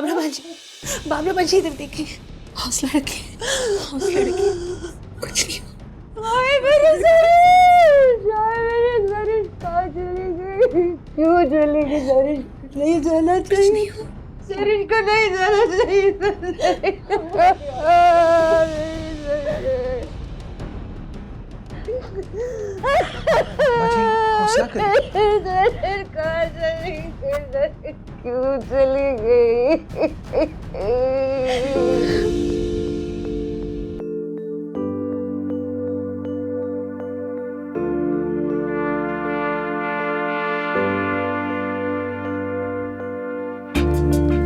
बाबरा बाजी इधर देखिए, हौसला रखिए, हौसला रखिए, कुछ नहीं। हाय मेरी ज़रिश, हाय मेरी ज़रिश कहाँ चली गई? क्यों चली गई ज़रिश? नहीं जाना चाहिए, ज़रिश को नहीं जाना चाहिए। बाजी हौसला करिए। ज़रिश कहाँ चली गई? ज़रिश क्यों चली गई?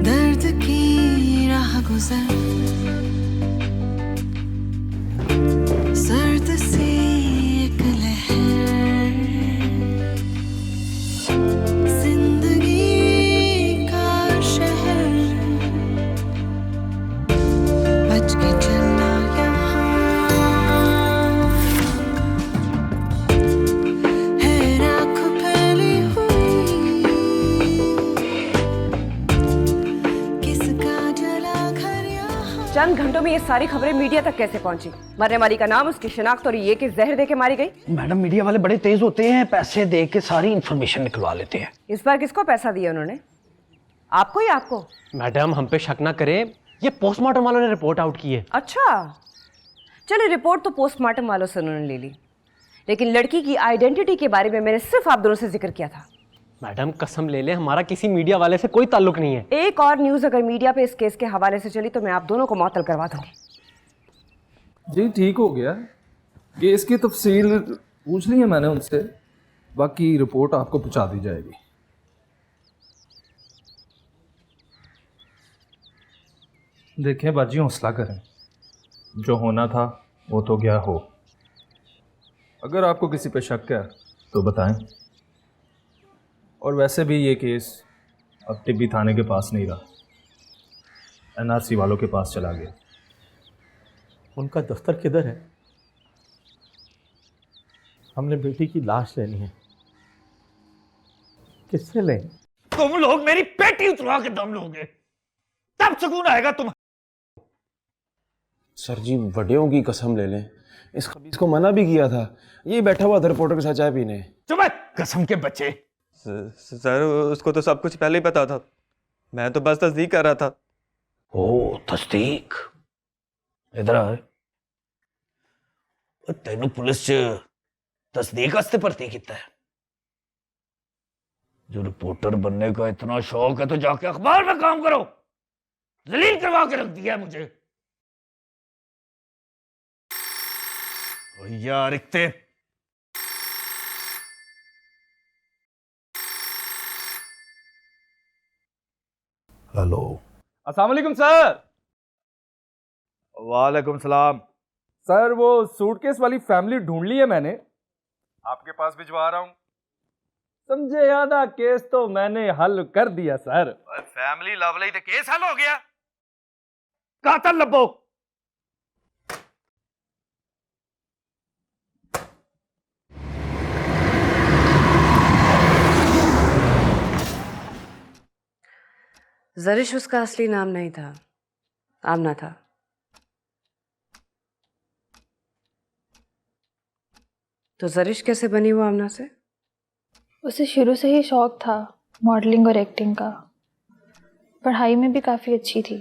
दर्द की राह गुजर, सर्द सी एक लहर, जिंदगी का शहर, बच के चलना यहाँ है, राख फैली हुई, किसका जला घर यहाँ। चंद घंटों में ये सारी खबरें मीडिया तक कैसे पहुंची? मरने वाली का नाम, उसकी शिनाख्त और ये कि जहर दे के मारी गई। मैडम मीडिया वाले बड़े तेज होते हैं, पैसे दे के सारी इंफॉर्मेशन निकलवा लेते हैं। इस बार किसको पैसा दिया उन्होंने? आपको या आपको? मैडम हम पे शक ना करें, ये पोस्टमार्टम वालों ने रिपोर्ट आउट की है। अच्छा, चलिए रिपोर्ट तो पोस्टमार्टम वालों से उन्होंने ले ली, लेकिन लड़की की आइडेंटिटी के बारे में मैंने सिर्फ आप दोनों से जिक्र किया था। मैडम कसम ले ले, हमारा किसी मीडिया वाले से कोई ताल्लुक नहीं है। एक और न्यूज अगर मीडिया पे इस केस के हवाले से चली तो मैं आप दोनों को मअतल करवा दूंगी। जी ठीक हो गया, केस की तफसील पूछ ली है मैंने उनसे, बाकी रिपोर्ट आपको पहुंचा दी जाएगी। देखें बाजी हौसला करें, जो होना था वो तो गया हो। अगर आपको किसी पे शक है तो बताएं, और वैसे भी ये केस अब टिब्बी थाने के पास नहीं रहा, एनआरसी वालों के पास चला गया। उनका दफ्तर किधर है? हमने बेटी की लाश लेनी है, किससे लें? तुम लोग मेरी पेटी उतरवा के दम लोगे, तब सुकून आएगा तुम। सर जी बड़ेयों की कसम ले लें, इस खबीज को मना भी किया था, ये बैठा हुआ था रिपोर्टर के साथ चाय पीने। चुप है, कसम के बच्चे। सर उसको तो सब कुछ पहले ही पता था, मैं तो बस तस्दीक कर रहा था। ओ तस्दीक, इधर आ। तेनू पुलिस च तस्दीक वास्ते भर्ती किया है? जो रिपोर्टर बनने का इतना शौक है तो जाके अखबार में काम करो, जलील करवा के रख दिया है मुझे। ओ यार इकते हेलो। अस्सलाम वालेकुम सर। वालेकुम सलाम। सर वो सूटकेस वाली फैमिली ढूंढ ली है मैंने, आपके पास भिजवा रहा हूं। समझे आधा केस तो मैंने हल कर दिया सर। फैमिली लव लई ते केस हल हो गया? कातल लब्बो। जरिश उसका असली नाम नहीं था, आमना था। तो जरिश कैसे बनी वो आमना से? उसे शुरू से ही शौक था मॉडलिंग और एक्टिंग का। पढ़ाई में भी काफ़ी अच्छी थी,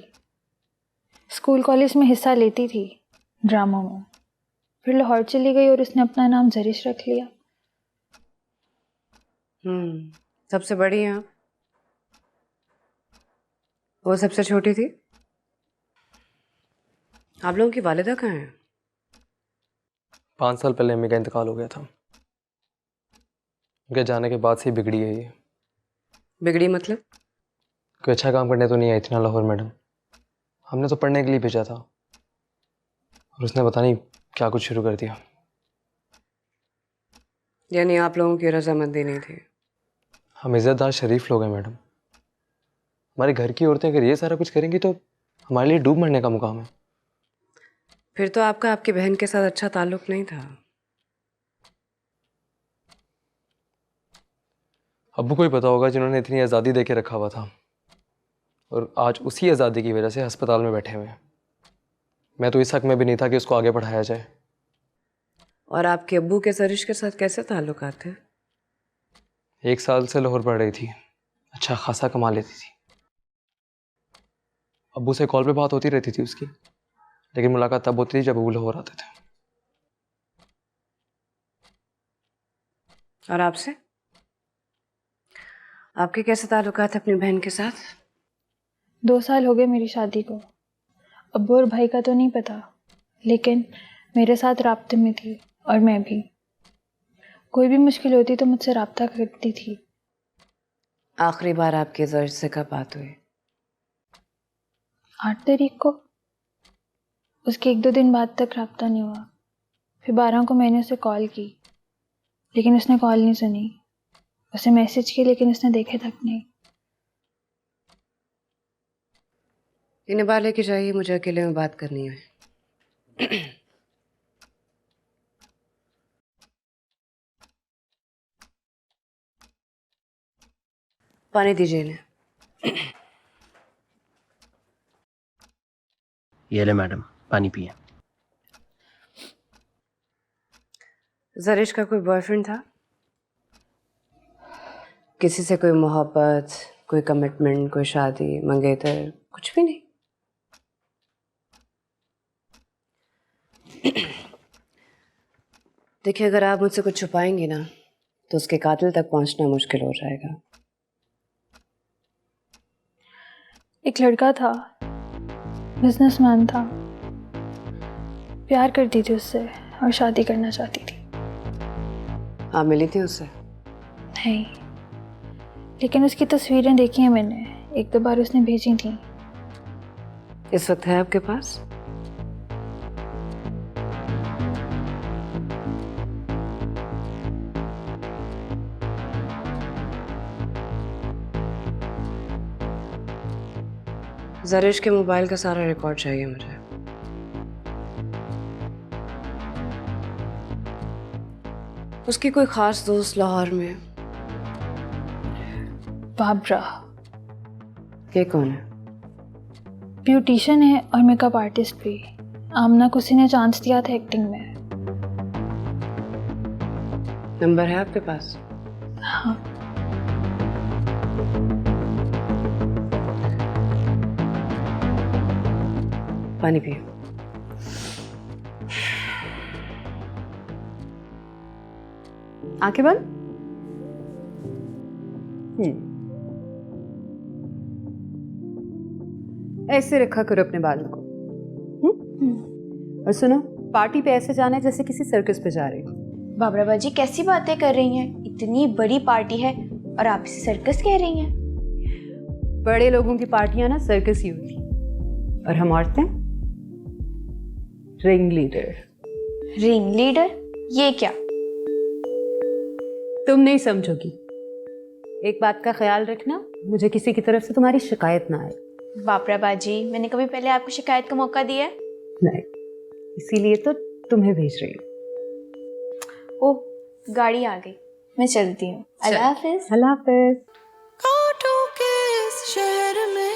स्कूल कॉलेज में हिस्सा लेती थी ड्रामों में। फिर लाहौर चली गई और उसने अपना नाम जरिश रख लिया। सबसे बड़ी हैं आप, वो सबसे छोटी थी। आप लोगों की वालिदा कहाँ हैं? 5 साल पहले अम्मी का इंतकाल हो गया था, उनके जाने के बाद से ही बिगड़ी है ये। बिगड़ी मतलब? कोई अच्छा काम करने तो नहीं आई थी ना लाहौर मैडम, हमने तो पढ़ने के लिए भेजा था और उसने पता नहीं क्या कुछ शुरू कर दिया। यानी आप लोगों की रजामंदी नहीं थी? हम इज्जतदार शरीफ लोग हैं मैडम, हमारे घर की औरतें अगर ये सारा कुछ करेंगी तो हमारे लिए डूब मरने का मुकाम है। फिर तो आपका आपकी बहन के साथ अच्छा ताल्लुक नहीं था। अब्बू को ही पता होगा जिन्होंने इतनी आज़ादी दे के रखा हुआ था। और आज उसी आज़ादी की वजह से अस्पताल में बैठे हुए हैं। मैं तो इस हक में भी नहीं था कि उसको आगे पढ़ाया जाए। और आपके अब्बू के सरिश के साथ कैसे ताल्लुकात थे? 1 साल से लाहौर पढ़ रही थी, अच्छा खासा कमा लेती थी। अब्बू से कॉल पे बात होती रहती थी उसकी, लेकिन मुलाकात तब होती थी जब अब्बू लाहौर आते थे। और आपसे? आपके कैसे ताल्लुकात हैं अपनी बहन के साथ? 2 साल हो गए मेरी शादी को। अब्बू और भाई का तो नहीं पता, लेकिन मेरे साथ राब्ते में थी और मैं भी। कोई भी मुश्किल होती तो मुझसे राब्ता करती थी। आखिरी बार आपके ज़र्ज से कब बात हुई? 8 तारीख को। उसके 1-2 दिन बाद तक राब्ता नहीं हुआ। फिर 12 को मैंने उसे कॉल की, लेकिन उसने कॉल नहीं सुनी। उसे मैसेज की, लेकिन उसने देखे तक नहीं। इन्हें बाहर लेके जाइए, मुझे अकेले में बात करनी है। पानी दीजिए इन्हें। ये ले मैडम, पानी पिए। ज़रिश का कोई बॉयफ्रेंड था? किसी से कोई मोहब्बत, कोई कमिटमेंट, कोई शादी, मंगेतर, कुछ भी नहीं? देखिए, अगर आप मुझसे कुछ छुपाएंगी ना तो उसके कातिल तक पहुंचना मुश्किल हो जाएगा। एक लड़का था, बिजनेसमैन था। प्यार करती थी उससे और शादी करना चाहती थी। आप मिली थी उससे? नहीं, लेकिन उसकी तस्वीरें देखी हैं मैंने। 1-2 बार उसने भेजी थी। इस वक्त है आपके पास? ज़रिश के मोबाइल का सारा रिकॉर्ड चाहिए मुझे। उसकी कोई खास दोस्त लाहौर में? बाबरा। ये कौन है? ब्यूटिशियन है और मेकअप आर्टिस्ट भी। आमना को उसी ने चांस दिया था एक्टिंग में। नंबर है आपके पास? हाँ। पानी पिए। आंखें बंद। ऐसे रखा करो अपने बालों को। और सुनो, पार्टी पे ऐसे जाना है जैसे किसी सर्कस पे जा रही हो। बाबरा बाजी कैसी बातें कर रही हैं? इतनी बड़ी पार्टी है और आप इसे सर्कस कह रही हैं? बड़े लोगों की पार्टियां ना सर्कस ही होती, और हम औरतें रिंग लीडर। Ring leader? ये क्या? तुम नहीं समझोगी। एक बात का ख्याल रखना, मुझे किसी की तरफ से तुम्हारी शिकायत ना आए। बाबरा बाजी, मैंने कभी पहले आपको शिकायत का मौका दिया है? नहीं, इसीलिए तो तुम्हें भेज रही हूँ। ओह, गाड़ी आ गई, मैं चलती हूँ। अल्लाह हाफिज। अल्लाह हाफिज। कांटों के इस शहर में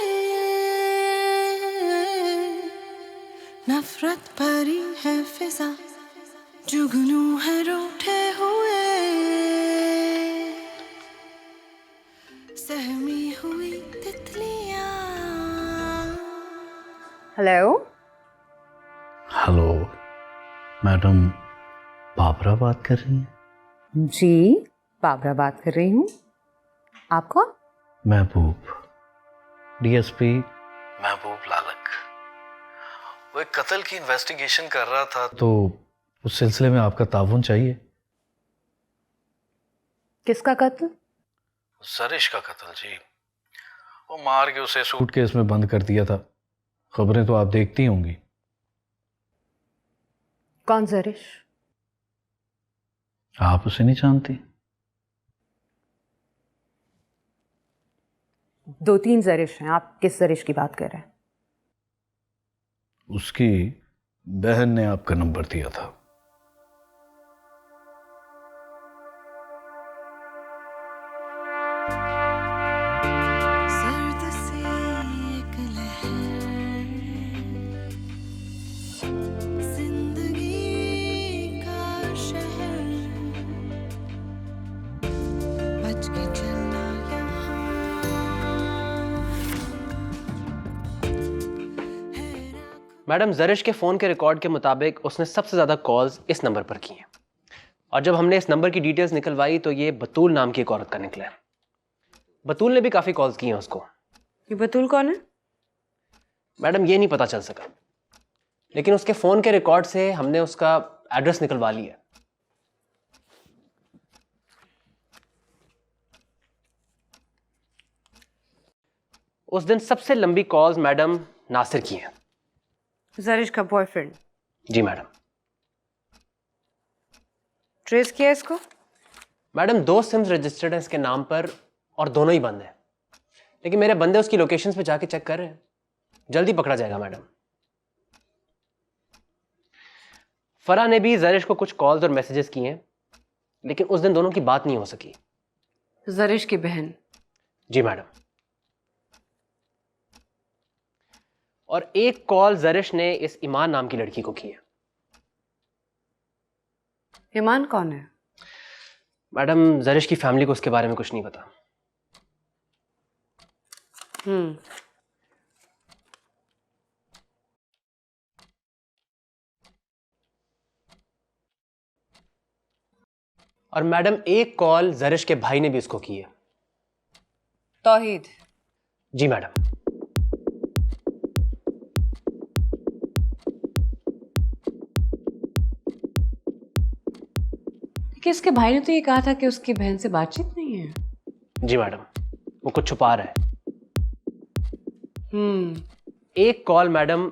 नफरत भरी है फिजा, जुगनू है रूठे हुए, सहमी हुई तितलियां। हेलो। हेलो मैडम, बाबरा बात कर रही हैं? जी, बाबरा बात कर रही हूँ। आप कौन? महबूब, डीएसपी महबूब लालक। वो एक कत्ल की इन्वेस्टिगेशन कर रहा था, तो उस सिलसिले में आपका ताउन चाहिए। किसका कत्ल? सरिश का कत्ल जी। वो मार के उसे सूटकेस में बंद कर दिया था। खबरें तो आप देखती होंगी। कौन सरिश? आप उसे नहीं जानती? 2-3 ज़रिश हैं। आप किस ज़रिश की बात कर रहे हैं? उसकी बहन ने आपका नंबर दिया था। सर्द सी मैडम जरिश के फ़ोन के रिकॉर्ड के मुताबिक उसने सबसे ज़्यादा कॉल्स इस नंबर पर की हैं, और जब हमने इस नंबर की डिटेल्स निकलवाई तो ये बतूल नाम की एक औरत का निकला है। बतूल ने भी काफ़ी कॉल्स की हैं उसको। ये बतूल कौन है? मैडम ये नहीं पता चल सका, लेकिन उसके फ़ोन के रिकॉर्ड से हमने उसका एड्रेस निकलवा लिया। उस दिन सबसे लंबी कॉल्स मैडम नासिर की हैं। जरिश का बॉयफ्रेंड? जी मैडम। ट्रेस किया इसको? मैडम 2 सिम्स रजिस्टर्ड हैं इसके नाम पर और दोनों ही बंद हैं, लेकिन मेरे बंदे उसकी लोकेशंस पे जाके चेक कर रहे हैं, जल्दी पकड़ा जाएगा मैडम। फरा ने भी जरिश को कुछ कॉल्स और मैसेजेस किए हैं, लेकिन उस दिन दोनों की बात नहीं हो सकी। जरिश की बहन? जी मैडम। और एक कॉल जरिश ने इस ईमान नाम की लड़की को की है। ईमान कौन है? मैडम जरिश की फैमिली को उसके बारे में कुछ नहीं पता। और मैडम एक कॉल जरिश के भाई ने भी उसको की है। तौहीद? जी मैडम। कि इसके भाई ने तो ये कहा था कि उसकी बहन से बातचीत नहीं है। जी मैडम, वो कुछ छुपा रहा है। एक कॉल मैडम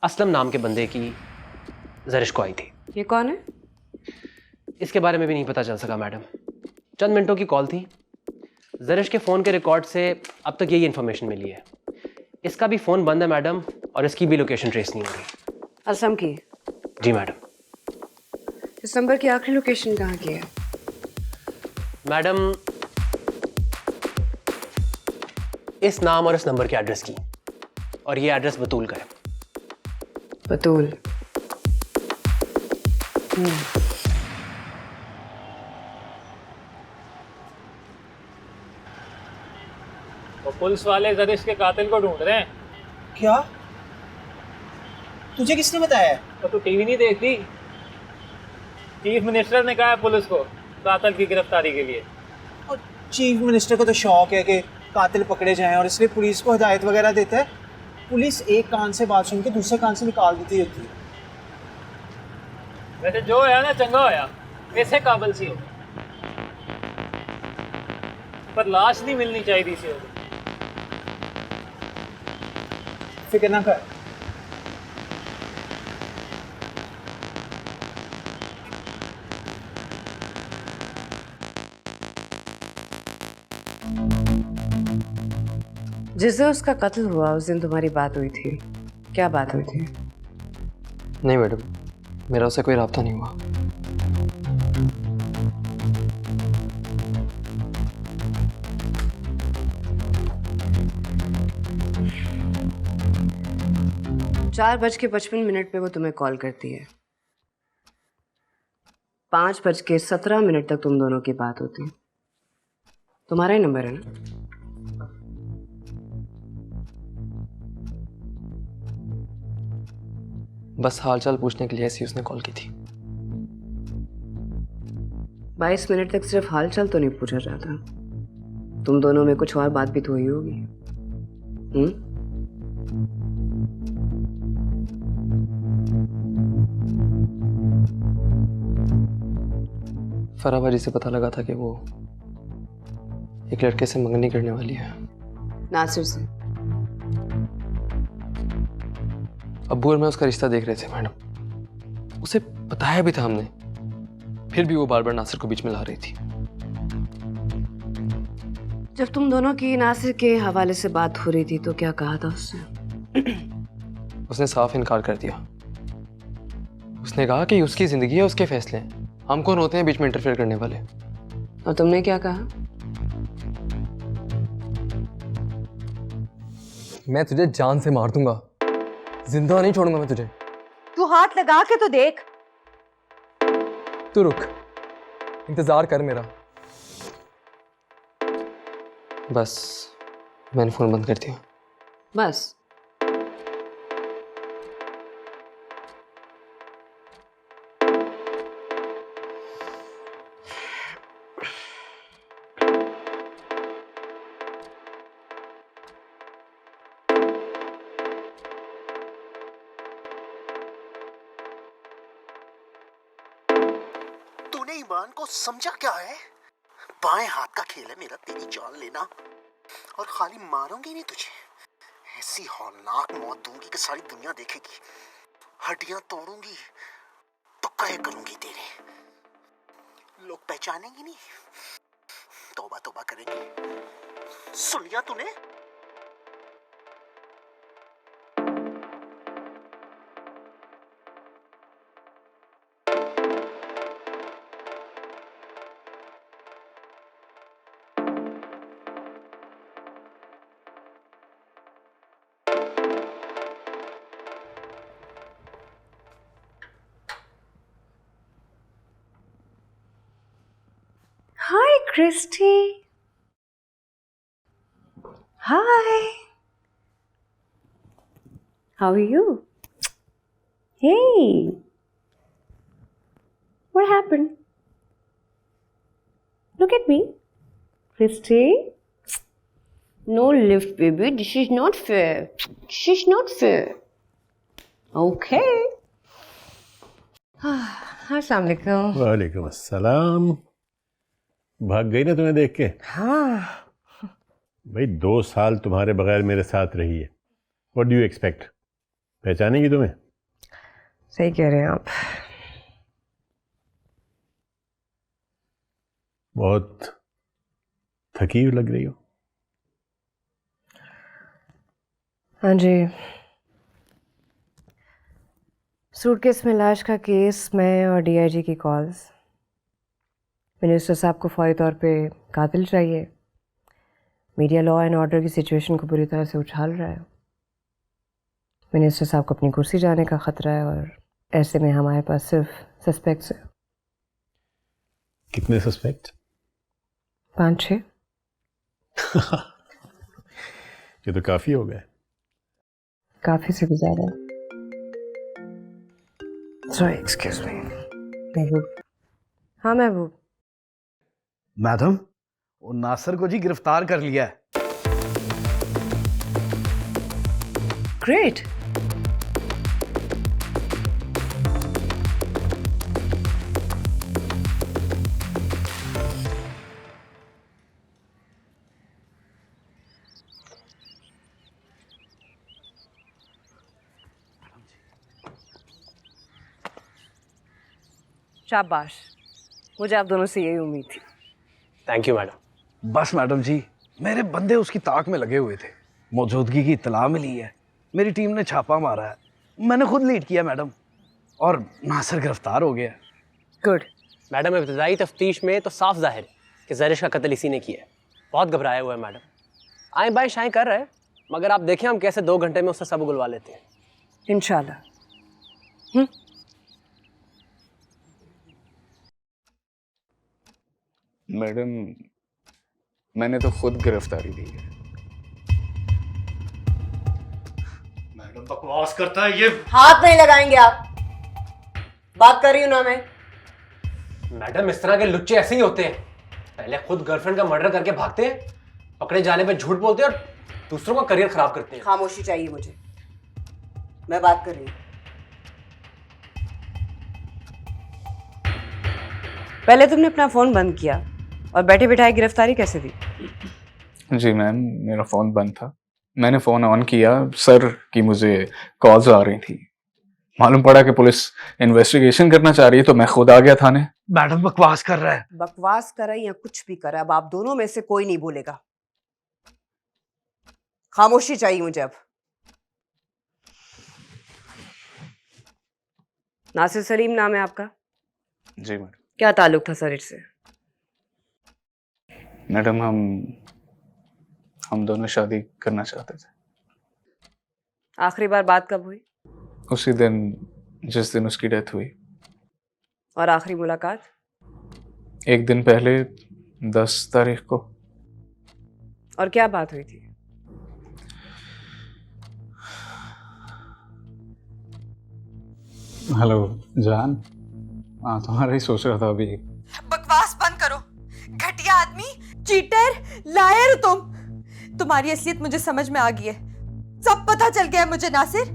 असलम नाम के बंदे की जरिश को आई थी। ये कौन है? इसके बारे में भी नहीं पता चल सका मैडम, चंद मिनटों की कॉल थी। जरिश के फ़ोन के रिकॉर्ड से अब तक यही इन्फॉर्मेशन मिली है। इसका भी फ़ोन बंद है मैडम, और इसकी भी लोकेशन ट्रेस नहीं हो रही। असलम की? जी मैडम। इस नंबर की आखिरी लोकेशन कहाँ की है? मैडम इस नाम और इस नंबर के एड्रेस की, और ये एड्रेस बतूल का है। बतूल? तो पुलिस वाले जरिश के कातिल को ढूंढ रहे हैं। क्या? तुझे किसने बताया? तो तू टीवी नहीं देखती? चीफ मिनिस्टर ने कहा है पुलिस को कातिल की गिरफ्तारी के लिए। और चीफ मिनिस्टर को तो शौक है कि कातिल पकड़े जाएं, और इसलिए पुलिस को हिदायत वगैरह देता है। पुलिस एक कान से बात सुन के दूसरे कान से निकाल देती होती है। वैसे जो है ना चंगा होया, ऐसे काबिल सी हो, पर लाश नहीं मिलनी चाहिए थी सी। फिक्र ना कर। जिस दिन उसका कत्ल हुआ उस दिन तुम्हारी बात हुई थी, क्या बात हुई थी? नहीं मैडम, मेरा उससे कोई राब्ता नहीं हुआ। चार 4:55 पे वो तुम्हें कॉल करती है। 5:17 तक तुम दोनों की बात होती है। तुम्हारा ही नंबर है ना? बस हालचाल पूछने के लिए ऐसी उसने कॉल की थी। 22 मिनट तक सिर्फ हालचाल तो नहीं पूछा जाता, तुम दोनों में कुछ और बात भी तो हुई होगी। फराह भाजी से पता लगा था कि वो एक लड़के से मंगनी करने वाली है। नासिर से? अब्बू और मैं उसका रिश्ता देख रहे थे मैडम। उसे बताया भी था हमने, फिर भी वो बार बार नासिर को बीच में ला रही थी। जब तुम दोनों की नासिर के हवाले से बात हो रही थी तो क्या कहा था उसने? उसने साफ इनकार कर दिया। उसने कहा कि उसकी जिंदगी है, उसके फैसले हैं, हम कौन होते हैं बीच में इंटरफेयर करने वाले। और तुमने क्या कहा? मैं तुझे जान से मार दूंगा, जिंदा नहीं छोड़ूंगा मैं तुझे। तू हाथ लगा के तो देख। तू रुक, इंतजार कर मेरा। बस मैंने फोन बंद कर दिया। बस तूने ईमान को समझा क्या है? बाएं हाथ का खेल है मेरा तेरी जान लेना, और खाली मारूंगी नहीं तुझे, ऐसी हौलनाक मौत दूंगी कि सारी दुनिया देखेगी। हड्डियां तोड़ूंगी, टुकड़े करूंगी तेरे, लोग पहचानेंगे नहीं, तौबा तौबा करेंगे। सुन लिया तूने? Hi, Christy. Hi. How are you? Hey. What happened? Look at me. Christy. No lift, baby. This is not fair. This is not fair. Okay. Assalamu alaikum. वालेकुम अस्सलाम। भाग गई ना तुम्हें देख के? हाँ। भाई 2 साल तुम्हारे बगैर मेरे साथ रही है। What do you expect? पहचानेंगी तुम्हें? सही कह रहे हैं आप। बहुत थकी हुई लग रही हो। हाँ जी। सूटकेस में लाश का केस, मैं और डीआईजी की कॉल्स। मिनिस्टर साहब को फौरी तौर पे कातिल चाहिए। मीडिया लॉ एंड ऑर्डर की सिचुएशन को पूरी तरह से उछाल रहा है। मिनिस्टर साहब को अपनी कुर्सी जाने का खतरा है, और ऐसे में हमारे पास सिर्फ सस्पेक्ट्स है। कितने सस्पेक्ट? 5-6। ये तो काफी हो गए। काफी से भी ज्यादा। Sorry, excuse me. महबूब। हाँ महबूब। मैडम, वो नासिर को जी गिरफ्तार कर लिया है। ग्रेट। शाबाश, मुझे आप दोनों से यही उम्मीद थी। Thank you madam. बस मैडम जी, मेरे बंदे उसकी ताक में लगे हुए थे। मौजूदगी की इत्तला मिली है, मेरी टीम ने छापा मारा है, मैंने खुद लीड किया मैडम, और नासिर गिरफ्तार हो गया। गुड मैडम, इब्तदाई तफ्तीश में तो साफ जाहिर है कि ज़रिश का कत्ल इसी ने किया है। बहुत घबराया हुआ है मैडम, आएँ बाएँ शाएँ कर रहे हैं, मगर आप देखें हम कैसे 2 घंटे में उससे सब उगलवा लेते हैं। इंशाल्लाह। मैडम, मैंने तो खुद गिरफ्तारी दी है। मैडम बकवास करता है ये। हाथ नहीं लगाएंगे आप। बात कर रही हूं ना मैं। मैडम, इस तरह के लुच्चे ऐसे ही होते हैं, पहले खुद गर्लफ्रेंड का मर्डर करके भागते हैं, पकड़े जाने पे झूठ बोलते हैं और दूसरों का करियर खराब करते हैं। खामोशी चाहिए मुझे, मैं बात कर रही हूँ। पहले तुमने अपना फोन बंद किया और बैठे बिठाए गिरफ्तारी कैसे दी? जी मैम, मेरा फ़ोन बंद था, मैंने फ़ोन ऑन किया, सर की मुझे कॉल्स आ रही थी, मालूम पड़ा कि पुलिस इन्वेस्टिगेशन करना चाह रही है, तो मैं खुद आ गया थाने। मैडम बकवास कर रहा है। बकवास करे या कुछ भी करे, अब आप दोनों में से कोई नहीं बोलेगा। खामोशी चाहिए मुझे अब। नासिर सलीम नाम है आपका? जी मैडम। क्या ताल्लुक था सर इससे? मैडम, हम दोनों शादी करना चाहते थे। आखिरी बार बात कब हुई? उसी दिन जिस दिन उसकी डेथ हुई। और आखिरी मुलाकात? 1 दिन पहले, 10 तारीख को। और क्या बात हुई थी? हेलो जान, हाँ तुम्हारा ही सोच रहा था अभी। बकवास बंद करो, घटिया आदमी, चीटर, लायर तुम। तुम्हारी असलियत मुझे समझ में आ गई है, सब पता चल गया है मुझे। नासिर,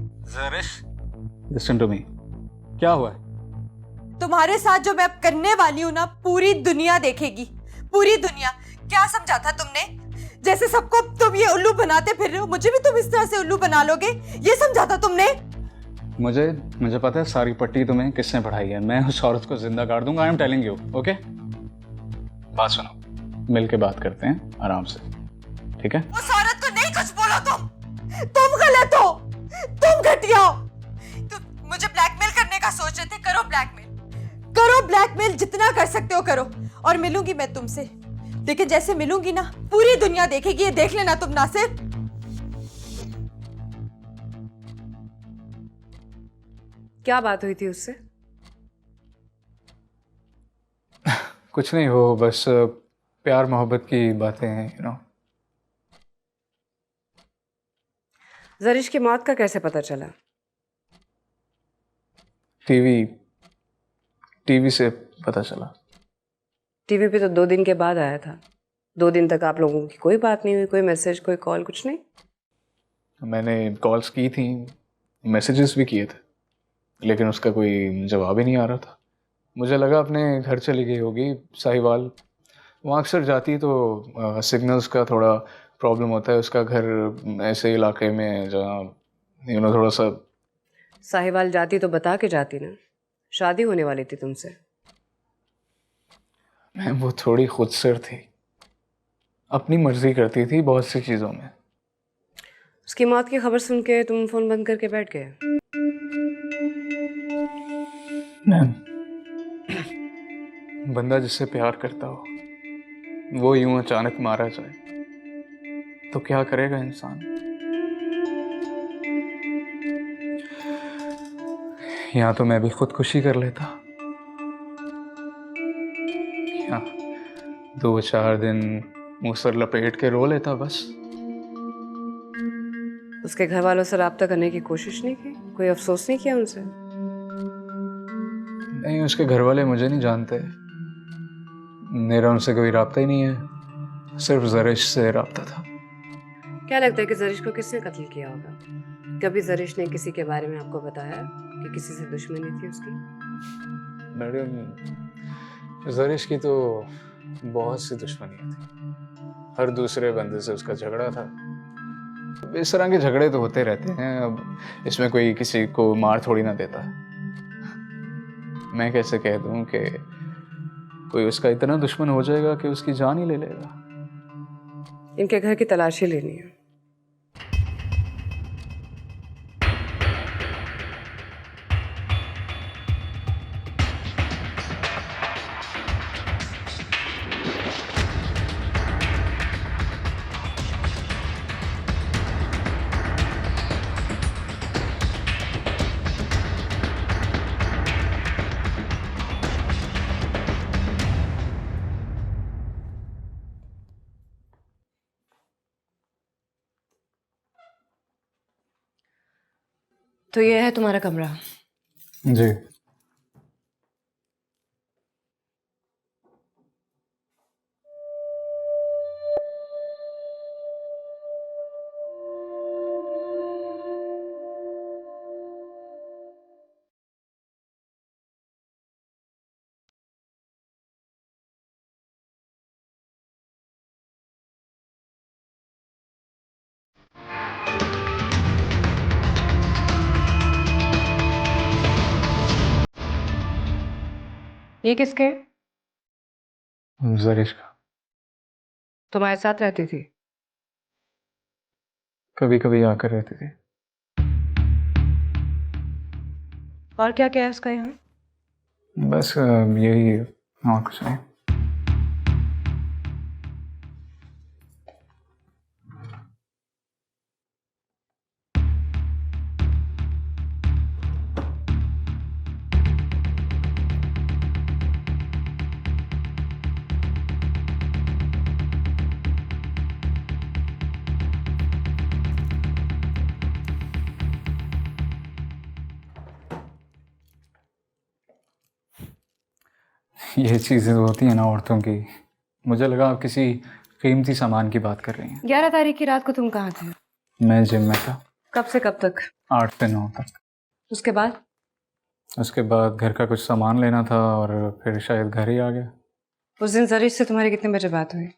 लिसन टू मी, क्या हुआ है? तुम्हारे साथ जो मैं अब करने वाली हूँ ना, पूरी दुनिया देखेगी, पूरी दुनिया। क्या समझा था तुमने? जैसे सबको तुम ये उल्लू बनाते फिर रहे हो, मुझे भी तुम इस तरह से उल्लू बना लोगे, ये समझा था तुमने? मुझे पता है सारी पट्टी तुम्हें किसने पढ़ाई है। मैं उस औरत को जिंदा काट दूंगा। I am telling you, okay? बात सुनो, मिल के बात करते हैं आराम से, ठीक है? उस औरत को नहीं कुछ बोलो तुम गलत हो, तुम घटिया हो। तुम मुझे ब्लैकमेल करने का सोच रहे थे, करो ब्लैकमेल, जितना कर सकते हो करो। और मिलूंगी मैं तुमसे, लेकिन जैसे मिलूंगी ना, पूरी दुनिया देखेगी, ये देख लेना तुम नासिर। क्या बात हुई थी उससे? कुछ नहीं, हो बस प्यार मोहब्बत की बातें हैं, यू नो। जरिश की मौत का कैसे पता चला? टीवी से पता चला। टीवी पे तो 2 दिन के बाद आया था। 2 दिन तक आप लोगों की कोई बात नहीं हुई, कोई मैसेज, कोई कॉल, कुछ नहीं? मैंने कॉल्स की थी, मैसेजेस भी किए थे, लेकिन उसका कोई जवाब ही नहीं आ रहा था। मुझे लगा अपने घर चली गई होगी साहिवाल। वहाँ अक्सर जाती तो सिग्नल्स का थोड़ा प्रॉब्लम होता है। उसका घर ऐसे इलाके में जहाँ यू नो थोड़ा सा। साहिवाल जाती तो बता के जाती ना, शादी होने वाली थी तुमसे। मैं वो थोड़ी खुदसर थी, अपनी मर्जी करती थी बहुत सी चीज़ों में। उसकी मौत की खबर सुन के तुम फोन बंद करके बैठ गए? मैम, बंदा जिससे प्यार करता हो वो यूं अचानक मारा जाए तो क्या करेगा इंसान? या तो मैं भी खुदकुशी कर लेता, या 2-4 दिन मुंह सर लपेट के रो लेता बस। उसके घर वालों से राब्ता करने की कोशिश नहीं की? कोई अफसोस नहीं किया उनसे? नहीं, उसके घर वाले मुझे नहीं जानते, मेरा उनसे कोई राब्ता ही नहीं है, सिर्फ जरिश से राब्ता था। क्या लगता है कि जरिश को किसने कत्ल किया होगा? कभी जरिश ने किसी के बारे में आपको बताया कि किसी से दुश्मनी थी उसकी? मैडम, जरिश की तो बहुत सी दुश्मनियाँ थी, हर दूसरे बंदे से उसका झगड़ा था। इस तरह के झगड़े तो होते रहते हैं, अब इसमें कोई किसी को मार थोड़ी ना देता। मैं कैसे कह दूं कि कोई उसका इतना दुश्मन हो जाएगा कि उसकी जान ही ले लेगा। इनके घर की तलाशी लेनी है। तो ये है तुम्हारा कमरा? जी। ये किसके? जरिश का। तुम्हारे साथ रहती थी? कभी कभी आकर रहती थी। और क्या क्या है उसका यहाँ? बस यही, और कुछ नहीं। ये चीज़ें होती हैं ना औरतों की। मुझे लगा आप किसी कीमती सामान की बात कर रही हैं। 11 तारीख की रात को तुम कहाँ थे? मैं जिम में था। कब से कब तक? 8 से 9 तक। उसके बाद? उसके बाद घर का कुछ सामान लेना था और फिर शायद घर ही आ गया। उस दिन जरीश से तुम्हारी कितने बजे बात हुई?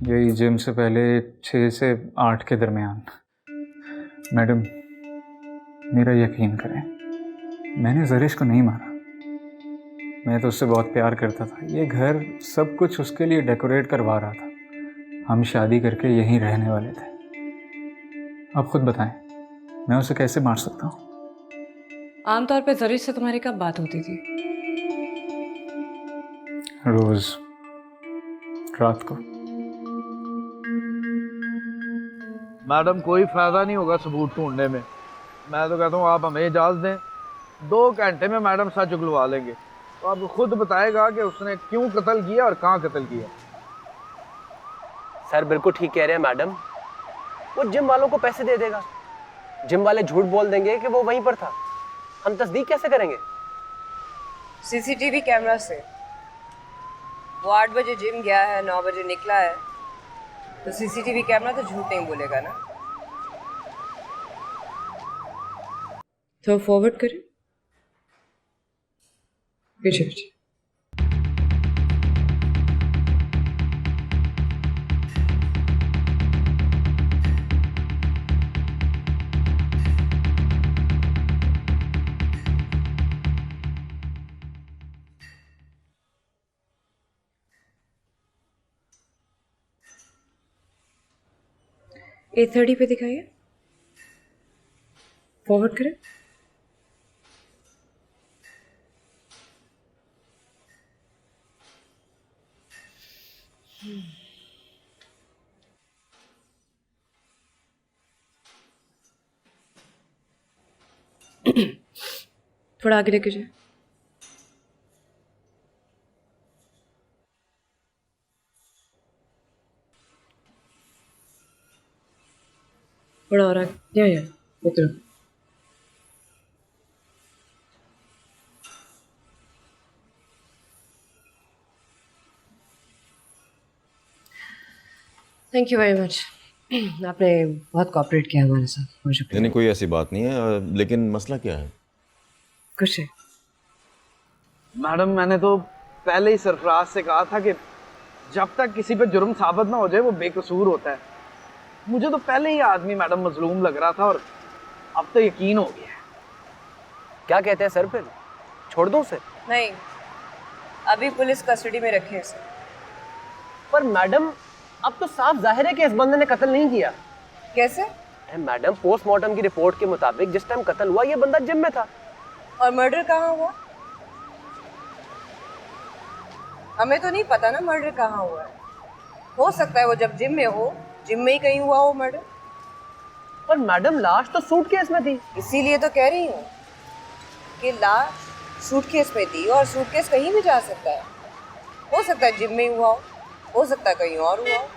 यही जिम से पहले 6 से 8 के दरमियान। मैडम, मेरा यकीन करें, मैंने जरीश को नहीं मारा। मैं तो उससे बहुत प्यार करता था। ये घर सब कुछ उसके लिए डेकोरेट करवा रहा था। हम शादी करके यहीं रहने वाले थे। आप खुद बताएं, मैं उसे कैसे मार सकता हूँ? आमतौर पे जरीश से तुम्हारी कब बात होती थी? रोज रात को। मैडम, कोई फायदा नहीं होगा सबूत ढूंढने में। मैं तो कहता हूँ आप हमें इजाज़त दें, 2 घंटे में मैडम सच उगलवा लेंगे। तो आप खुद बताएगा कि उसने क्यों कत्ल किया और कहाँ कत्ल किया। सर बिल्कुल ठीक कह रहे हैं मैडम। वो जिम वालों को पैसे दे देगा, जिम वाले झूठ बोल देंगे कि वो वहीं पर था। हम तस्दीक कैसे करेंगे? सीसीटीवी कैमरा से वो 8 बजे जिम गया है, 9 बजे निकला है, तो सीसीटीवी कैमरा तो झूठ नहीं बोलेगा ना। तो फॉरवर्ड करें, पीछे पीछे। ए 30 पे दिखाइए, फॉरवर्ड करें। थोड़ा आगे लेके जाए। थोड़ा और आगे, या उतरो। Thank you very much. आपने बहुत कोऑपरेट किया हमारे साथ, बहुत शुक्रिया। नहीं, कोई ऐसी बात नहीं है, लेकिन मसला क्या है? कुछ है मैडम, मैंने तो पहले ही सरफराज से कहा था कि जब तक किसी पे जुर्म साबित ना हो जाए वो बेकसूर होता है। मुझे तो पहले ही आदमी मैडम मजलूम लग रहा था और अब तो यकीन हो गया है। क्या कहते हैं सर, फिर छोड़ दूं उसे? नहीं, अभी पुलिस कस्टडी में रखे इसे। पर मैडम, अब तो साफ जाहिर है कि इस बंदे ने कत्ल नहीं किया। कैसे? मैडम, पोस्टमार्टम की रिपोर्ट के मुताबिक जिस टाइम कत्ल हुआ ये बंदा जिम में था। और मर्डर कहाँ हुआ? हमें तो नहीं पता ना मर्डर कहाँ हुआ है। हो सकता है वो जब जिम में हो, जिम में ही कहीं हुआ हो मर्डर। पर मैडम, लाश तो सूटकेस में थी। इसीलिए तो कह रही हूँ कि लाश सूटकेस में थी और सूटकेस कहीं भी जा सकता है। हो सकता है जिम में ही हुआ हो सकता है कहीं और हुआ हो।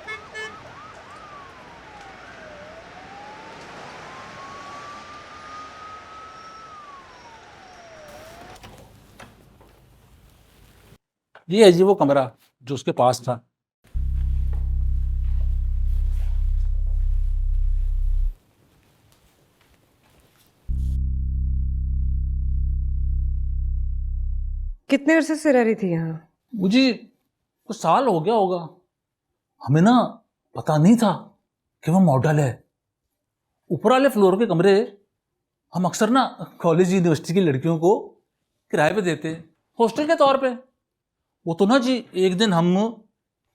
ये है जी वो कमरा जो उसके पास था। कितने अरसे से रह रही थी यहाँ? मुझे कुछ साल हो गया होगा। हमें ना पता नहीं था कि वो मॉडल है। ऊपर वाले फ्लोर के कमरे हम अक्सर ना कॉलेज यूनिवर्सिटी की लड़कियों को किराए पे देते, हॉस्टल के तौर पे। वो तो ना जी, एक दिन हम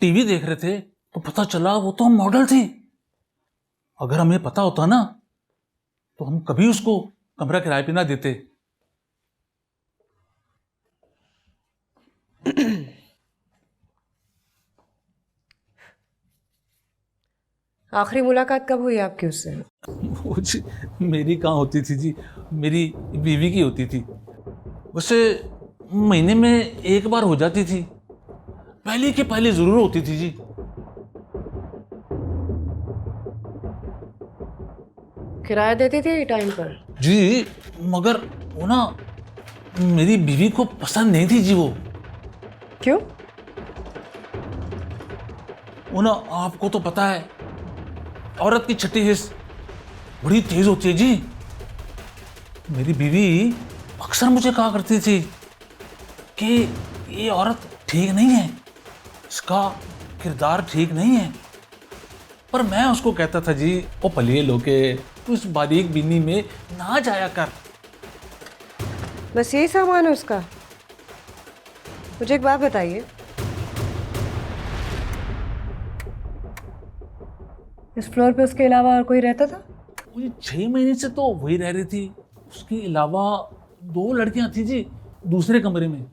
टीवी देख रहे थे तो पता चला वो तो हम मॉडल थी। अगर हमें पता होता ना तो हम कभी उसको कमरा किराए पे ना देते। आखिरी मुलाकात कब हुई आपकी उससे? वो जी मेरी कहाँ होती थी जी, मेरी बीवी की होती थी। वैसे महीने में एक बार हो जाती थी, पहले के पहले जरूर होती थी जी। किराया देते थे टाइम पर? जी, मगर वो ना मेरी बीवी को पसंद नहीं थी जी। वो क्यों? वो ना, आपको तो पता है औरत की छठी हिस्स बड़ी तेज होती है जी। मेरी बीवी अक्सर मुझे कहा करती थी कि ये औरत ठीक नहीं है, इसका किरदार ठीक नहीं है। पर मैं उसको कहता था जी, ओ पलिए लोके, तू इस बारीक बीनी में ना जाया कर। बस यही सामान है उसका? मुझे एक बात बताइए, इस फ्लोर पे उसके अलावा और कोई रहता था? 6 महीने से तो वही रह रही थी, उसके अलावा 2 लड़कियां थी जी दूसरे कमरे में।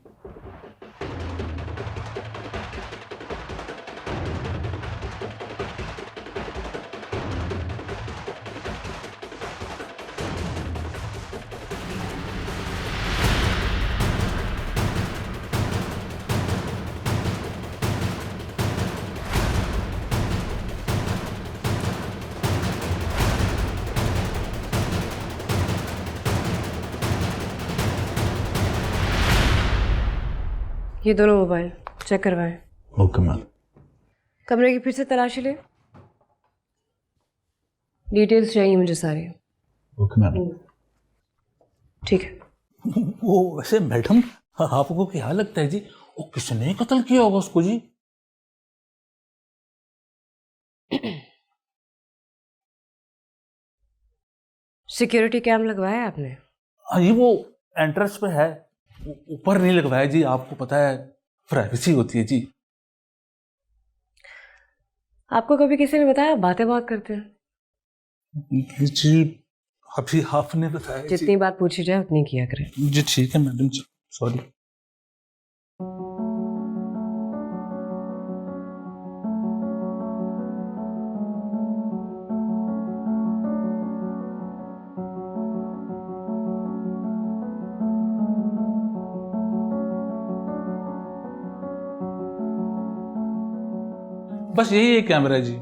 ये दोनों मोबाइल चेक करवाएं। Okay ma'am. कमरे की फिर से तलाशी ले, डिटेल्स चाहिए मुझे सारी। Okay ma'am. ठीक है। वो वैसे मैडम, आपको क्या लगता है जी, वो किसने कत्ल किया होगा उसको जी? सिक्योरिटी कैम लगवाया है आपने? हाँ जी, वो एंट्रेंस पे है, ऊपर नहीं लगवाया जी, आपको पता है प्राइवेसी होती है जी। आपको कभी किसी ने बताया? बातें बहुत करते हैं जी। अभी आपने बताया जी। जितनी बात पूछी जाए उतनी किया करें। जी ठीक है मैडम जी, सॉरी। बस यही एक कैमरा है जी,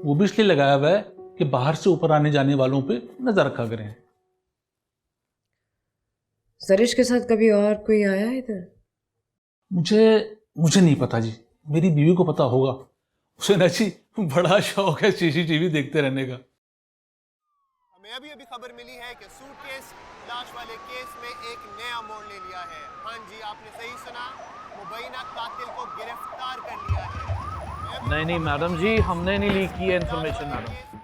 वो भी इसलिए लगाया हुआ है कि बाहर से ऊपर आने जाने वालों पे नजर रखा करें। जरिश के साथ कभी और कोई आया है इधर? मुझे नहीं पता जी, मेरी बीवी को पता होगा, उसे ना जी बड़ा शौक है CCTV देखते रहने का। हमें अभी खबर मिली है कि सूटकेस लाश वाले केस में एक नया मोड़ ले लिया है। हाँ जी, आपने सही सुना, मुबैना कातिल को गिरफ्तार कर लिया है। नहीं मैडम जी, हमने नहीं लीक की है इन्फॉर्मेशन मैडम।